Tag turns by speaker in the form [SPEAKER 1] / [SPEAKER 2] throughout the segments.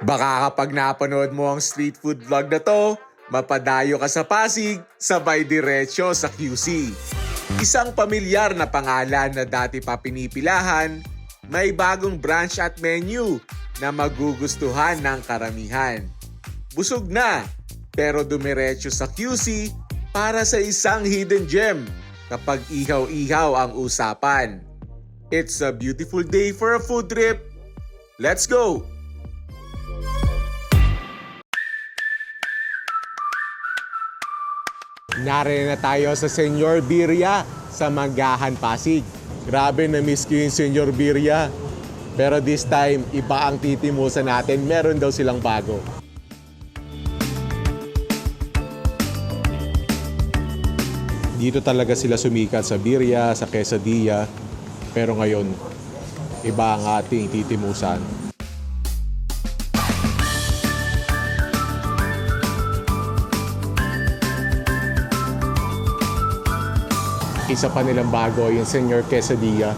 [SPEAKER 1] Baka kapag napanood mo ang street food vlog na to, mapadayo ka sa Pasig, sabay diretsyo sa QC. Isang pamilyar na pangalan na dati pa pinipilahan, may bagong branch at menu na magugustuhan ng karamihan. Busog na, pero dumiretso sa QC para sa isang hidden gem kapag ihaw-ihaw ang usapan. It's a beautiful day for a food trip. Let's go! Narito na tayo sa Senyor Birria sa Manggahan, Pasig. Grabe, na-miss ko yung Senyor Birria. Pero this time, iba ang titimusan natin. Meron daw silang bago. Dito talaga sila sumikat sa birria, sa quesadilla. Pero ngayon, iba ang ating titimusan. Isa pa nilang bago, yung Senyor Quesadilla.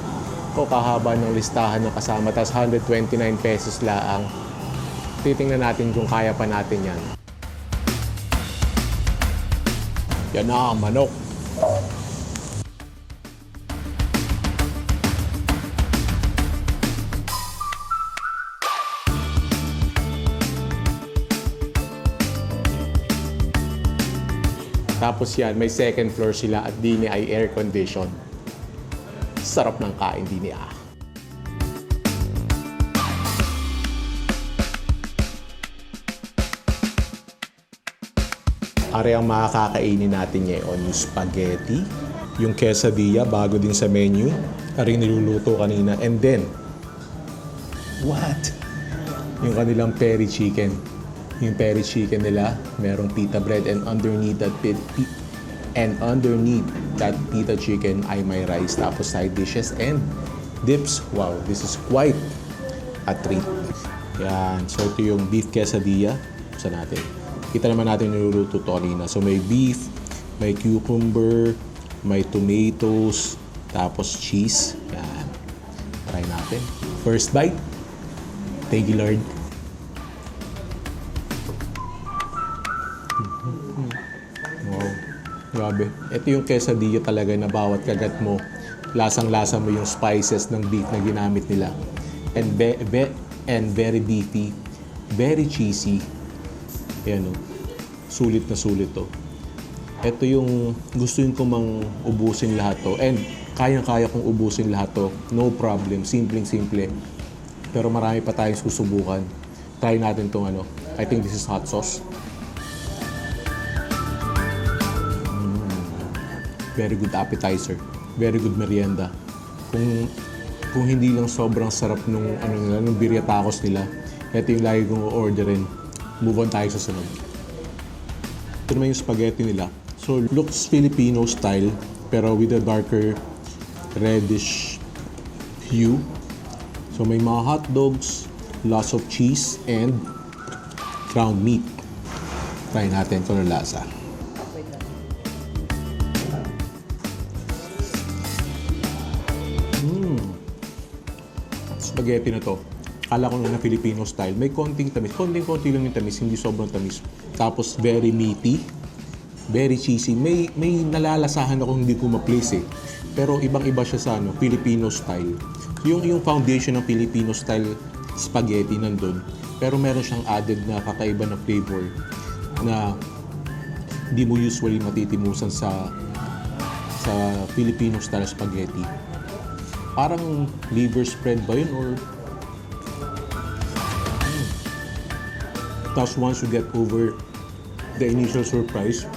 [SPEAKER 1] O kahaba ng listahan ng kasama, tas 129 pesos laang. Titingnan natin kung kaya pa natin yan. Yan na, manok. Tapos yan, may second floor sila at dini ay air condition. Sarap ng kain dini ah. Are ang makakainin natin ngayon, yung spaghetti, yung quesadilla, bago din sa menu. Are niluluto kanina. And then, what? Yung kanilang peri chicken. Yung peri chicken nila, merong pita bread, and underneath that pita chicken ay may rice, tapos side dishes and dips. Wow, this is quite a treat. Yan, so ito yung beef quesadilla. Sa natin. Kita naman natin niluluto to kanina. So may beef, may cucumber, may tomatoes, tapos cheese. Yan. Try natin. First bite. Thank you, Lord. Wow, grabe. Ito yung quesadilla talaga na bawat kagat mo, lasang-lasa mo yung spices ng beef na ginamit nila. And very beefy, very cheesy. Ayan o, sulit na sulit to. Ito yung gustuin ko mang ubusin lahat to. And kayang-kaya kong ubusin lahat to. No problem, simpleng-simple. Pero marami pa tayong susubukan. Try natin tong ano. I think this is hot sauce. Very good appetizer. Very good merienda. Kung hindi lang sobrang sarap nung birria tacos nila, ito yung lagi kong orderin. Move on tayo sa sunod. Ito naman yung spaghetti nila. So, looks Filipino style, pero with a darker reddish hue. So, may mga hot dogs, lots of cheese, and ground meat. Try natin kung ano lasa. Spaghetti na to. Kala ko na Filipino style. May konting tamis. Konting-konti lang yung tamis. Hindi sobrang tamis. Tapos very meaty. Very cheesy. May nalalasahan ako hindi ko ma-place eh. Pero ibang-iba siya sa Filipino style. Yung foundation ng Filipino style spaghetti nandun. Pero meron siyang added na kakaiba na flavor na hindi mo usually matitimusan sa Filipino style spaghetti. Parang liver spread ba yun or... Tapos once you get over the initial surprise,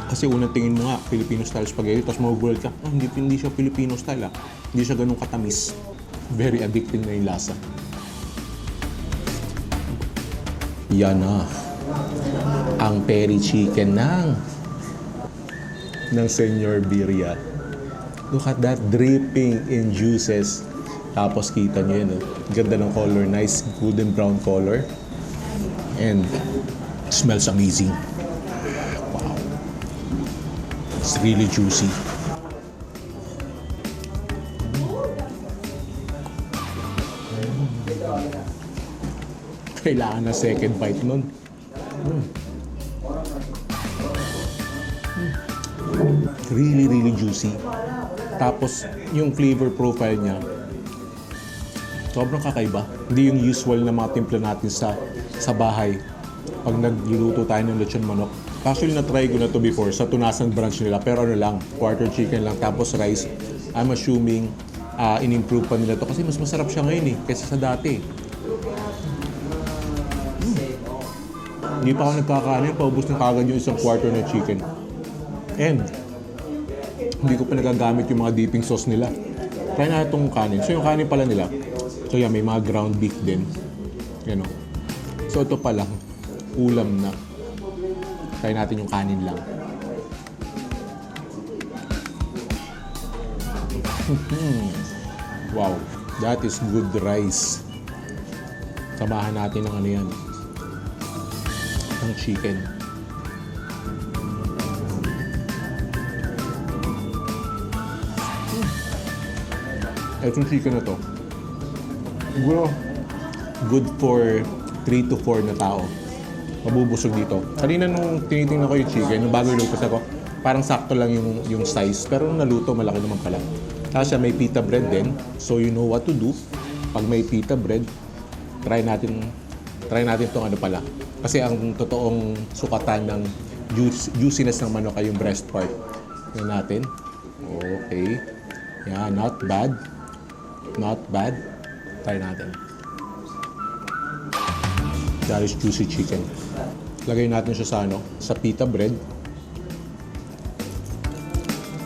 [SPEAKER 1] kasi unang tingin mo nga, Filipino style spaghetti, tapos magugulat ka, hindi siya Filipino style ah. Hindi siya ganun katamis. Very addicting na yung lasa. Yan na. Ang peri chicken ng Senyor Birria. Look at that, dripping in juices. Tapos kita nyo yun, ganda ng color, nice golden brown color. And smells amazing. Wow. It's really juicy.
[SPEAKER 2] Kailangan na second bite nun. Really, really juicy. Tapos, yung flavor profile niya, sobrang kakaiba. Hindi yung usual na mga timpla natin sa bahay pag nagluluto tayo ng lechon manok. Actually, na-try ko na to before sa Tunasan branch nila. Pero ano lang, quarter chicken lang. Tapos rice. I'm assuming in-improve pa nila to kasi mas masarap siya ngayon kaysa sa dati. Hindi pa ako nagkakanin, paubos na kagad yung isang quarter na chicken. And, hindi ko pa nagagamit yung mga dipping sauce nila. Try na itong kanin. So, yung kanin pala nila, so yan, may mga ground beef din. Yan o. So, ito pa lang, ulam na. Try natin yung kanin lang. Wow, that is good rice. Samahan natin ng ano yan, ng chicken. Itong chicken na to, siguro good for 3 to 4 na tao. Mabubusog dito. Kanina nung tinitingnan ko yung chicken, nung bago iluto ko, parang sakto lang yung size. Pero nung naluto, malaki naman pala. Tapos siya may pita bread din. So you know what to do. Pag may pita bread, try natin itong ano pala. Kasi ang totoong sukatan ng juiciness ng manok ay yung breast part. Yan natin. Okay. Yeah, not bad. Not bad. Try natin. That is juicy chicken. Lagay natin siya sa sa pita bread.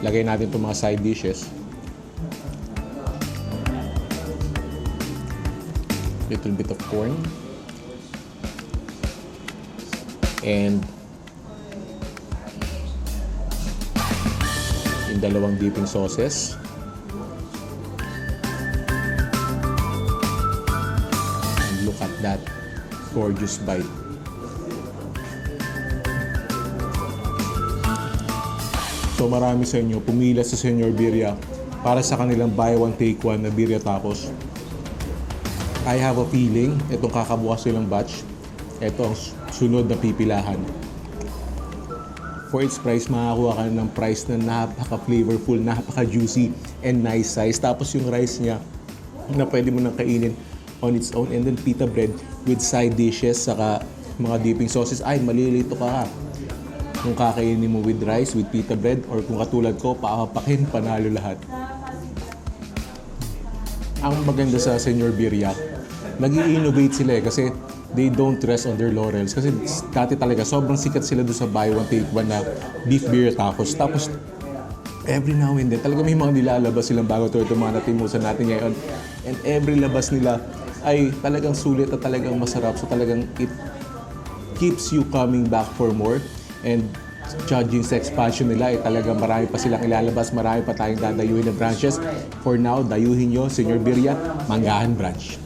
[SPEAKER 2] Lagay natin itong mga side dishes. Little bit of corn. And yung dalawang dipping sauces. And look at that gorgeous bite. So marami sa inyo pumila sa Senyor Birria para sa kanilang buy one take one na birria tacos. I have a feeling itong kakabukas silang batch, ito ang sunod na pipilahan. For its price, makakuha ka ng price na napaka-flavorful, napaka-juicy, and nice size. Tapos yung rice niya na pwede mo nang kainin on its own, and then pita bread with side dishes, saka mga dipping sauces. Ay, malilito ka kung kakainin mo with rice, with pita bread, or kung katulad ko, paapakin, panalo lahat. Ang maganda sa Senyor Birria, nag-i-innovate sila kasi they don't rest on their laurels. Kasi dati talaga, sobrang sikat sila doon sa buy one take one na beef birria tacos. Tapos, every now and then, talaga may mga nilalabas silang bago to ito mga natimusan natin ngayon. And every labas nila ay talagang sulit at talagang masarap. So talagang it keeps you coming back for more. And judging sa expansion nila, talagang marami pa silang ilalabas, marami pa tayong dadayuhin na branches. For now, dayuhin nyo, Senyor Birria, Manggahan Branch.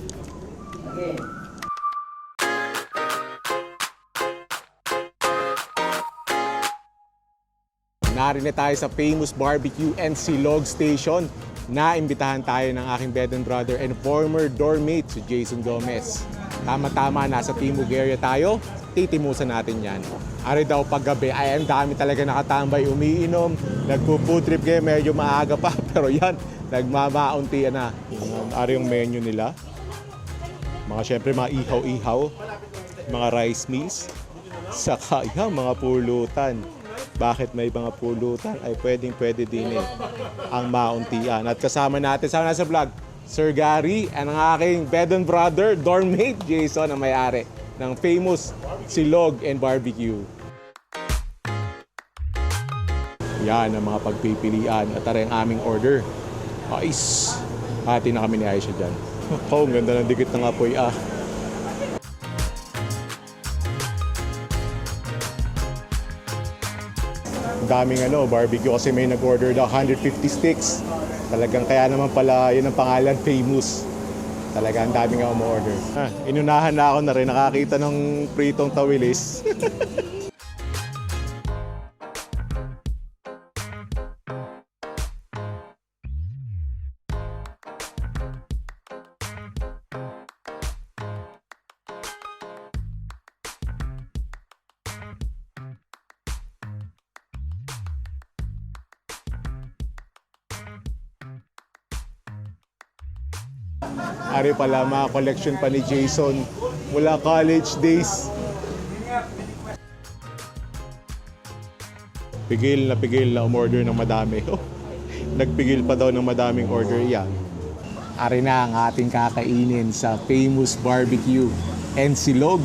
[SPEAKER 2] Narito tayo sa famous barbecue and silog station. Naimbitahan tayo ng aking bed and brother and former doormate si Jason Gomez. Tama-tama, nasa Timog area tayo, titimusan natin yan. Ari daw paggabi, ay ang dami talaga nakatambay, umiinom, nagpo-food trip kayo, medyo maaga pa, pero yan, nagmamauntian na. Ari yung menu nila. Syempre mga ihaw-ihaw, mga rice meals, saka yan, mga pulutan. Bakit may mga pulutan? Ay pwedeng-pwede din ang mauntian. At kasama natin sa nasa vlog, Sir Gary, and ang aking bed and brother, doormate Jason, ang may-ari ng famous Silog and Barbecue. Yan ang mga pagpipilian at tara ang aming order. Ayos! Hati na kami ni Aisha dyan. Oh, ang ganda ng dikit ng apoy Daming barbecue kasi may nag-order daw 150 sticks. Talagang kaya naman pala yun ang pangalan, famous. Talagang daming umorder. Inunahan na ako na rin, nakakita ng pritong tawilis. Ari pala, mga collection pa ni Jason mula college days. Pigil na umorder ng madami. Nagpigil pa daw ng madaming order yan. Ari na ang ating kakainin sa Famous Barbecue and Silog.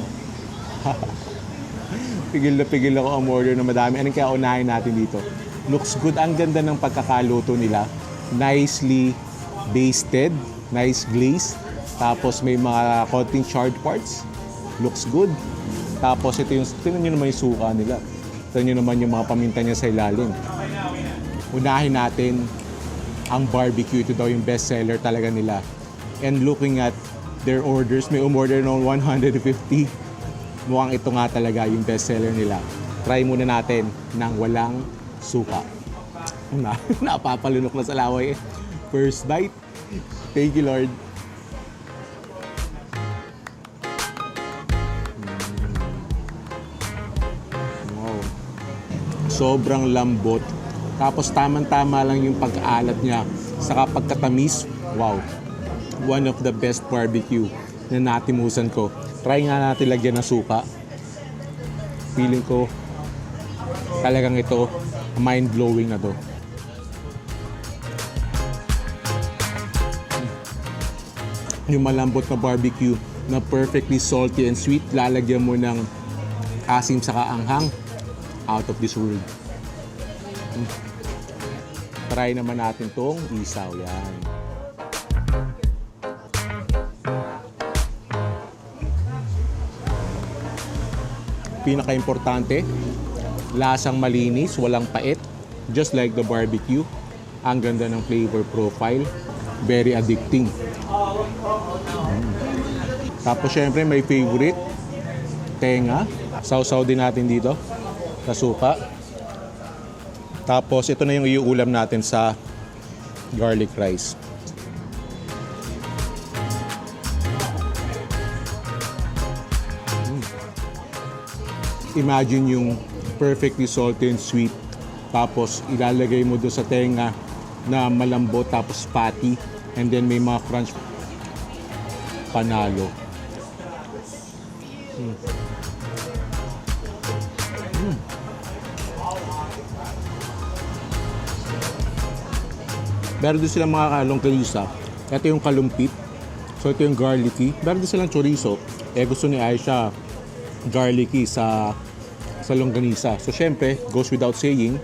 [SPEAKER 2] Pigil ako umorder ng madami. Anong kaya unahin natin dito? Looks good. Ang ganda ng pagkakaluto nila. Nicely basted. Nice glaze. Tapos may mga konting charred parts. Looks good. Tapos ito yung, tingnan nyo naman yung suka nila. Tingnan nyo naman yung mga paminta niya sa ilalim. Unahin natin ang barbecue. Ito daw yung best seller talaga nila. And looking at their orders, may umorder ng 150. Mukhang ito nga talaga yung best seller nila. Try muna natin ng walang suka. Napapalunok na sa laway eh. First bite. Thank you, Lord. Wow. Sobrang lambot. Tapos tamang-tama lang yung pag-aalat niya. Saka pagkatamis, wow. One of the best barbecue na natimusan ko. Try nga natin lagyan ng suka. Feeling ko talagang ito mind-blowing na to. Yung malambot na barbecue na perfectly salty and sweet, lalagyan mo ng asim saka anghang. Out of this world. Try naman natin tong isaw. Yan. Pinaka-importante, lasang malinis, walang pait. Just like the barbecue. Ang ganda ng flavor profile. Very addicting. Tapos syempre may favorite. Tenga. Sausaw din natin dito. Sa suka. Tapos ito na yung iuulam natin sa garlic rice. Imagine yung perfectly salty and sweet. Tapos ilalagay mo doon sa tenga na malambot tapos patty. And then may mga crunch. Panalo. Meron din silang mga longganisa. Ito yung kalumpit. So ito yung garlicky. Meron din silang chorizo. Gusto ni Aisha garlicky sa longganisa. So syempre, goes without saying,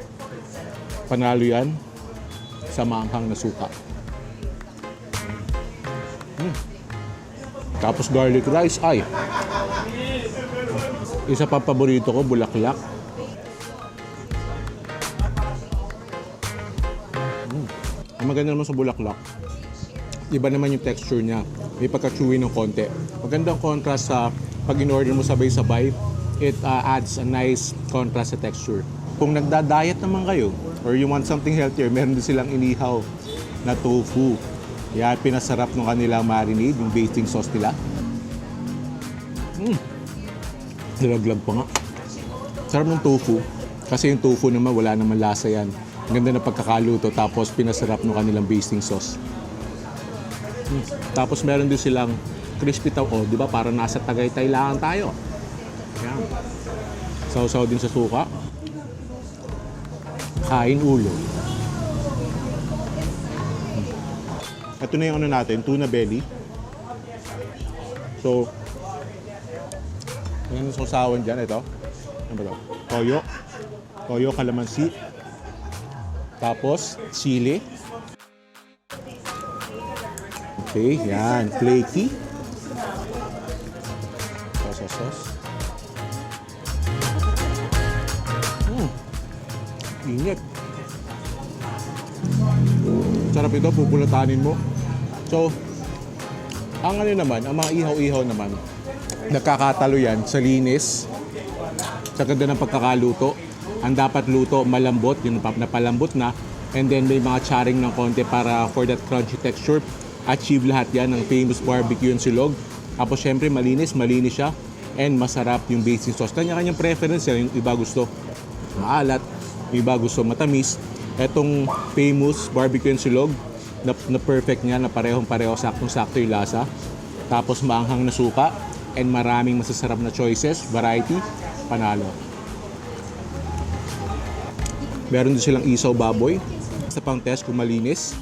[SPEAKER 2] panalo yan sa maanghang na suka. Tapos garlic rice, ay. Isa pa paborito ko, bulaklak. Ang maganda naman sa bulaklak, iba naman yung texture niya. May pagka-chewy ng konti. Magandang contrast sa pag in-order mo sabay-sabay, it adds a nice contrast sa texture. Kung nagda-diet naman kayo, or you want something healthier, meron din silang inihaw na tofu. Yan, pinasarap ng kanilang marinade, yung basting sauce nila. Nilaglag pa nga. Sarap ng tofu. Kasi yung tofu naman, wala naman lasa yan. Ang ganda ng pagkakaluto, tapos pinasarap ng kanilang basting sauce. Tapos meron din silang crispy tao, di ba? Parang nasa Tagaytay lang tayo. Yan. Sausaw din sa suka. Kain ulo. Ito na yung ano natin, tuna belly. So, yung sausawan dyan, ito. Ano ba ito? Toyo. Toyo, kalamansi. Tapos, chili. Okay, yan. Flaky. Sauce. Init. Sarap ito, pupulatanin mo. So, ang ano naman, ang mga ihaw-ihaw naman, nagkakatalo yan sa linis, sa ganda ng pagkakaluto. Ang dapat luto, malambot, yung napalambot na, and then may mga charing ng konti para for that crunchy texture. Achieve lahat yan ng Famous Barbecue and Silog. Tapos syempre, malinis siya, and masarap yung basing sauce. Kanya-kanyang preference yan, yung iba gusto maalat, yung iba gusto matamis. Etong Famous Barbecue and Silog, na perfect niya, na parehong-pareho, saktong-sakto yung lasa. Tapos maanghang na suka and maraming masasarap na choices, variety, panalo. Meron din silang isaw baboy. Sa pang test kung malinis.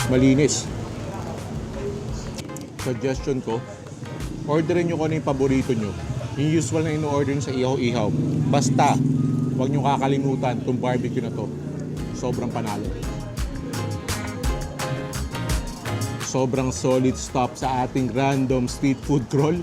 [SPEAKER 2] Malinis. Suggestion ko, orderin nyo kung ano yung paborito nyo. Yung usual na ino-order nyo sa ihaw-ihaw. Basta, huwag nyo kakalimutan itong barbecue na to. Sobrang panalo. Sobrang solid stop sa ating random street food crawl.